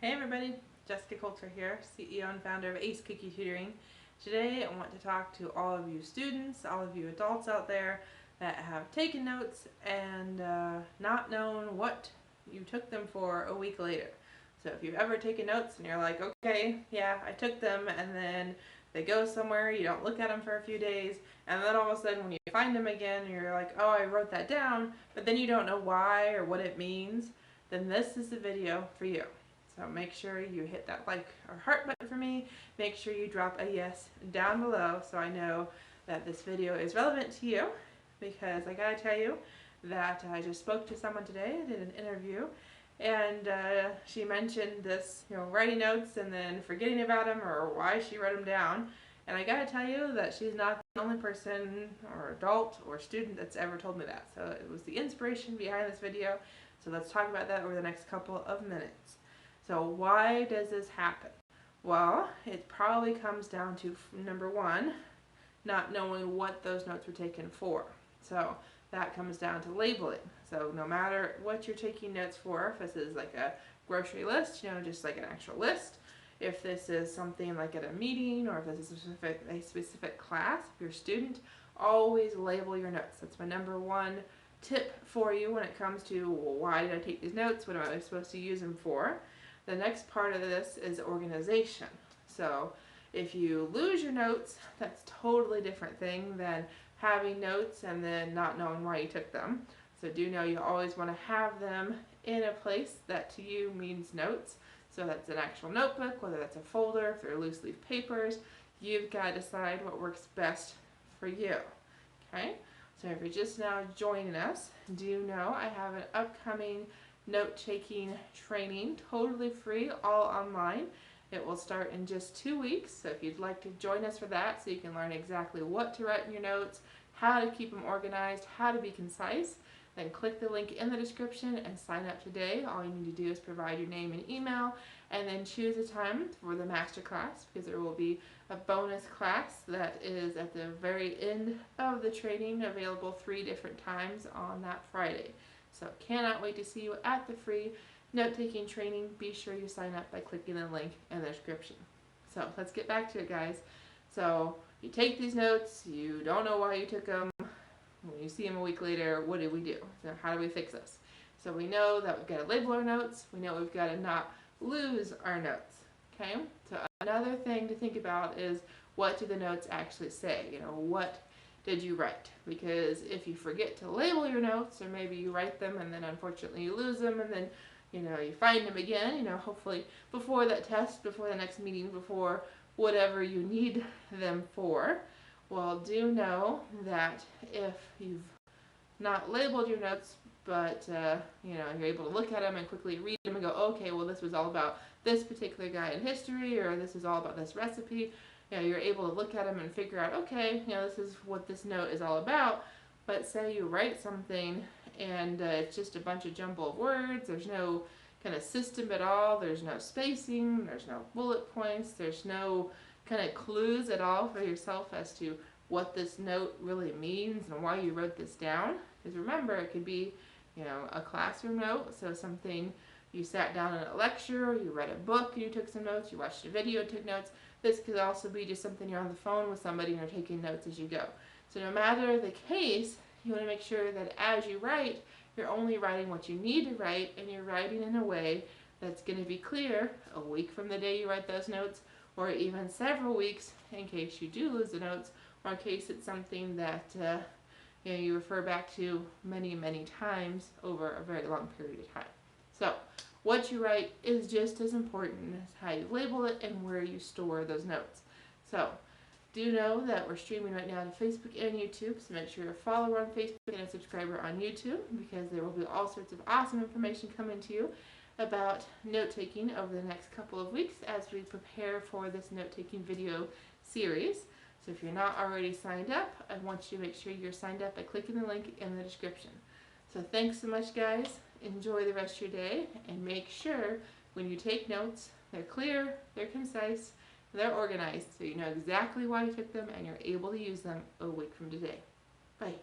Hey everybody, Jessica Coulter here, CEO and founder of Ace Cookie Tutoring. Today I want to talk to all of you students, all of you adults out there that have taken notes and not known what you took them for a week later. So if you've ever taken notes and you're like, okay, yeah, I took them, and then they go somewhere, you don't look at them for a few days, and then all of a sudden when you find them again, you're like, oh, I wrote that down, but then you don't know why or what it means, then this is the video for you. So make sure you hit that like or heart button for me. Make sure you drop a yes down below so I know that this video is relevant to you, because I gotta tell you that I just spoke to someone today. I did an interview, and she mentioned this, writing notes and then forgetting about them or why she wrote them down. And I gotta tell you that she's not the only person or adult or student that's ever told me that. So it was the inspiration behind this video. So let's talk about that over the next couple of minutes. So why does this happen? Well, it probably comes down to, number one, not knowing what those notes were taken for. So that comes down to labeling. So no matter what you're taking notes for, if this is like a grocery list, just like an actual list, if this is something like at a meeting, or if this is a specific class, if you're a student, always label your notes. That's my number one tip for you when it comes to, well, why did I take these notes? What am I supposed to use them for? The next part of this is organization. So if you lose your notes, that's a totally different thing than having notes and then not knowing why you took them. So do know you always want to have them in a place that to you means notes. So that's an actual notebook, whether that's a folder, if they're loose leaf papers. You've got to decide what works best for you. Okay? So if you're just now joining us, do know I have an upcoming note-taking training, totally free, all online. It will start in just 2 weeks, so if you'd like to join us for that, so you can learn exactly what to write in your notes, how to keep them organized, how to be concise, then click the link in the description and sign up today. All you need to do is provide your name and email, and then choose a time for the master class, because there will be a bonus class that is at the very end of the training, available 3 different times on that Friday. So cannot wait to see you at the free note-taking training. Be sure you sign up by clicking the link in the description. So let's get back to it, guys. So you take these notes, you don't know why you took them. When you see them a week later, what do we do? So how do we fix this? So we know that we've got to label our notes. We know we've got to not lose our notes. Okay? So another thing to think about is, what do the notes actually say? What did you write? Because if you forget to label your notes, or maybe you write them and then unfortunately you lose them, and then you find them again, hopefully before that test, before the next meeting, before whatever you need them for. Well, do know that if you've not labeled your notes, but you're able to look at them and quickly read them and go, okay, well, this was all about this particular guy in history, or this is all about this recipe. You're able to look at them and figure out, okay, this is what this note is all about. But say you write something and it's just a bunch of jumble of words. There's no kind of system at all. There's no spacing. There's no bullet points. There's no kind of clues at all for yourself as to what this note really means and why you wrote this down. Because remember, it could be, a classroom note. So something you sat down in a lecture, you read a book, you took some notes, you watched a video, took notes. This could also be just something you're on the phone with somebody and you're taking notes as you go. So no matter the case, you want to make sure that as you write, you're only writing what you need to write, and you're writing in a way that's going to be clear a week from the day you write those notes, or even several weeks in case you do lose the notes, or in case it's something that you refer back to many, many times over a very long period of time. So what you write is just as important as how you label it and where you store those notes. So do know that we're streaming right now to Facebook and YouTube, so make sure you're a follower on Facebook and a subscriber on YouTube, because there will be all sorts of awesome information coming to you about note-taking over the next couple of weeks as we prepare for this note-taking video series. So if you're not already signed up, I want you to make sure you're signed up by clicking the link in the description. So thanks so much, guys. Enjoy the rest of your day, and make sure when you take notes, they're clear, they're concise, they're organized, so you know exactly why you took them and you're able to use them a week from today. Bye.